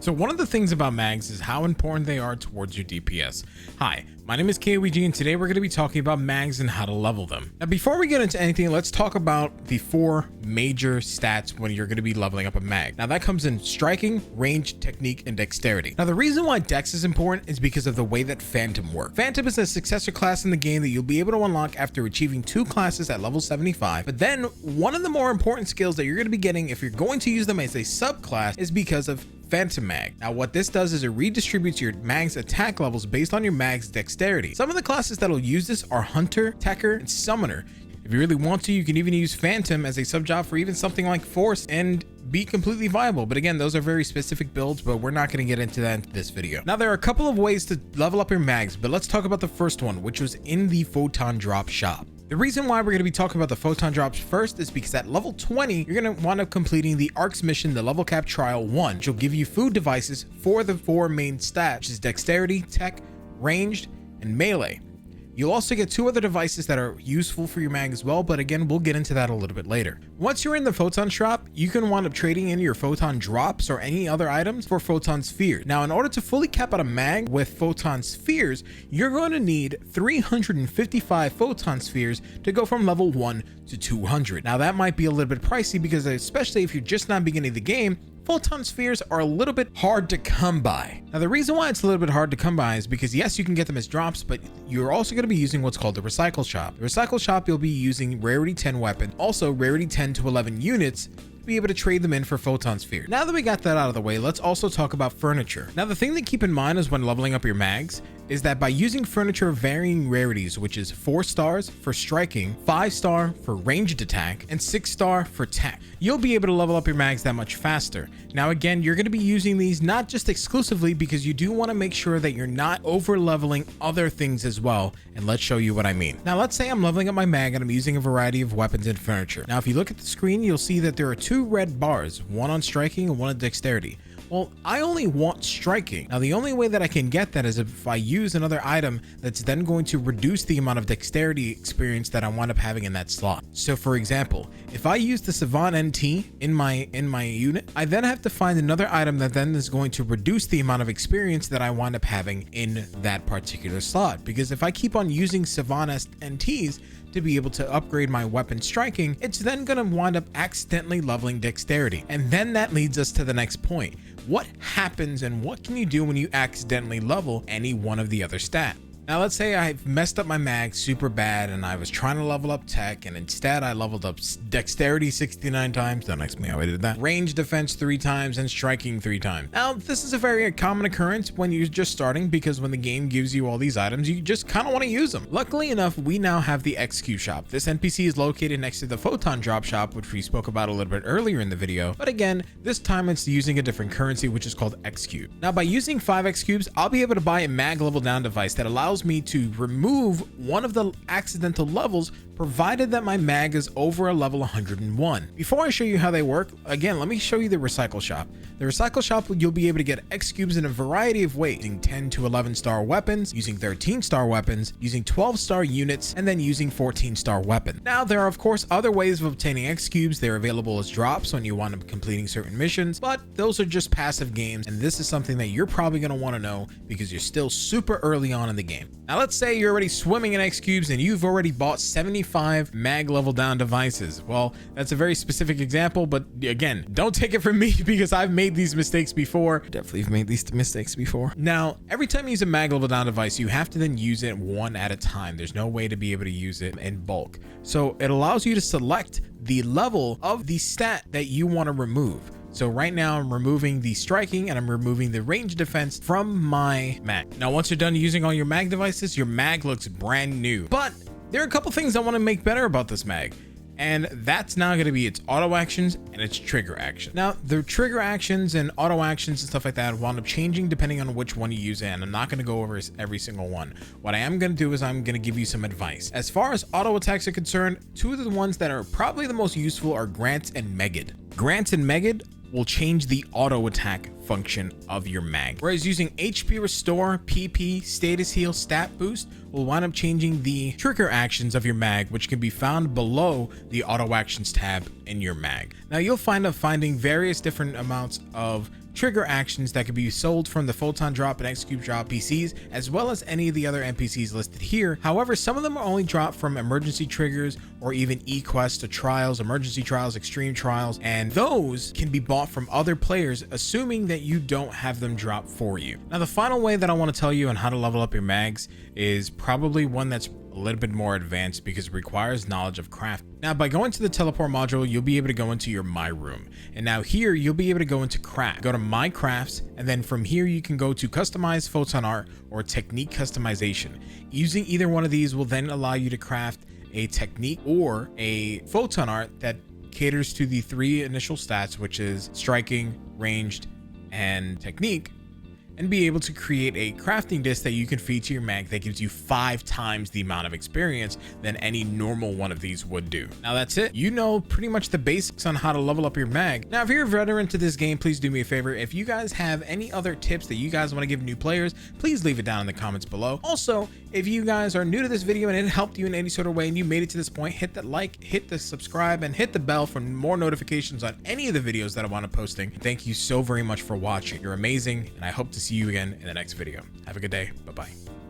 So one of the things about mags is how important they are towards your DPS. Hi, my name is KOEG and today we're going to be talking about mags and how to level them. Now before we get into anything, let's talk about the 4 major stats when you're going to be leveling up a mag. Now that comes in striking, range, technique, and dexterity. Now the reason why dex is important is because of the way that Phantom works. Phantom is a successor class in the game that you'll be able to unlock after achieving 2 classes at level 75. But then one of the more important skills that you're going to be getting if you're going to use them as a subclass is because of Phantom Mag. Now what this does is it redistributes your mag's attack levels based on your mag's dexterity. Some of the classes that'll use this are Hunter, Techer, and Summoner. If you really want to, you can even use Phantom as a sub job for even something like Force and be completely viable. But again, those are very specific builds, but we're not going to get into that in this video. Now there are a couple of ways to level up your mags, but let's talk about the first one, which was in the Photon Drop shop. The reason why we're going to be talking about the Photon Drops first is because at level 20, you're going to wind up completing the ARC's mission, the Level Cap Trial 1, which will give you food devices for the 4 main stats, which is Dexterity, Tech, Ranged, and Melee. You'll also get 2 other devices that are useful for your mag as well, but again, we'll get into that a little bit later. Once you're in the Photon shop, you can wind up trading in your Photon Drops or any other items for Photon Spheres. Now, in order to fully cap out a mag with Photon Spheres, you're going to need 355 Photon Spheres to go from level 1 to 200. Now, that might be a little bit pricey because especially if you're just not beginning the game, Photon Spheres are a little bit hard to come by. Now the reason why it's a little bit hard to come by is because yes, you can get them as drops, but you're also going to be using what's called the Recycle Shop. The Recycle Shop, you'll be using rarity 10 weapon, also rarity 10 to 11 units, to be able to trade them in for Photon Sphere. Now that we got that out of the way, let's also talk about furniture. Now the thing to keep in mind is when leveling up your mags is that by using furniture of varying rarities, which is 4 stars for striking, 5 star for ranged attack, and 6 star for tech, you'll be able to level up your mags that much faster. Now again, you're going to be using these not just exclusively because you do want to make sure that you're not over leveling other things as well, and let's show you what I mean. Now let's say I'm leveling up my mag and I'm using a variety of weapons and furniture. Now if you look at the screen, you'll see that there are 2 red bars, one on striking and one on dexterity. Well, I only want striking. Now, the only way that I can get that is if I use another item that's then going to reduce the amount of dexterity experience that I wind up having in that slot. So for example, if I use the Savant NT in my unit, I then have to find another item that then is going to reduce the amount of experience that I wind up having in that particular slot. Because if I keep on using Savant NTs to be able to upgrade my weapon striking, it's then going to wind up accidentally leveling dexterity. And then that leads us to the next point. What happens and what can you do when you accidentally level any one of the other stats? Now let's say I've messed up my mag super bad and I was trying to level up tech and instead I leveled up dexterity 69 times. Don't ask me how I did that. Range defense 3 times and striking 3 times. Now this is a very common occurrence when you're just starting because when the game gives you all these items, you just kind of want to use them. Luckily enough, we now have the XQ shop. This NPC is located next to the Photon Drop shop, which we spoke about a little bit earlier in the video. But again, this time it's using a different currency, which is called X cube. Now by using 5 X cubes, I'll be able to buy a mag level down device that allows me to remove one of the accidental levels provided that my mag is over a level 101. Before I show you how they work, again, let me show you the Recycle Shop. The Recycle Shop, you'll be able to get X cubes in a variety of ways, using 10 to 11 star weapons, using 13 star weapons, using 12 star units, and then using 14 star weapons. Now there are of course other ways of obtaining X cubes. They're available as drops when you want to completing certain missions, but those are just passive games, and this is something that you're probably going to want to know because you're still super early on in the game. Now let's say you're already swimming in X cubes and you've already bought 75 mag level down devices. Well, that's a very specific example, but again, don't take it from me because I've made these mistakes before. Definitely have made these mistakes before. Now, every time you use a mag level down device, you have to then use it one at a time. There's no way to be able to use it in bulk. So it allows you to select the level of the stat that you want to remove. So right now I'm removing the striking and I'm removing the range defense from my mag. Now, once you're done using all your mag devices, your mag looks brand new. But there are a couple things I want to make better about this mag. And that's now going to be its auto actions and its trigger action. Now, the trigger actions and auto actions and stuff like that will end up changing depending on which one you use, and I'm not going to go over every single one. What I am going to do is I'm going to give you some advice. As far as auto attacks are concerned, 2 of the ones that are probably the most useful are Grant and Megid. Grant and Megid will change the auto attack function of your mag. Whereas using HP Restore, PP, Status Heal, Stat Boost will wind up changing the trigger actions of your mag, which can be found below the Auto Actions tab in your mag. Now you'll find up finding various different amounts of trigger actions that can be sold from the Photon Drop and X-Cube Drop PCs, as well as any of the other NPCs listed here. However, some of them are only dropped from emergency triggers or even e-quests to trials, emergency trials, extreme trials, and those can be bought from other players, assuming that you don't have them drop for you. Now, the final way that I want to tell you on how to level up your mags is probably one that's a little bit more advanced because it requires knowledge of craft. Now, by going to the teleport module, you'll be able to go into your My Room. And now here, you'll be able to go into craft. Go to My Crafts, and then from here, you can go to Customize Photon Art or Technique Customization. Using either one of these will then allow you to craft a technique or a photon art that caters to the 3 initial stats, which is striking, ranged, and technique, and be able to create a crafting disc that you can feed to your mag that gives you 5 times the amount of experience than any normal one of these would do. Now that's it. You know pretty much the basics on how to level up your mag. Now, if you're a veteran to this game, please do me a favor. If you guys have any other tips that you guys want to give new players, please leave it down in the comments below. Also, if you guys are new to this video and it helped you in any sort of way and you made it to this point, hit that like, hit the subscribe, and hit the bell for more notifications on any of the videos that I want to posting. Thank you so very much for watching. You're amazing, and I hope to see you again in the next video. Have a good day. Bye-bye.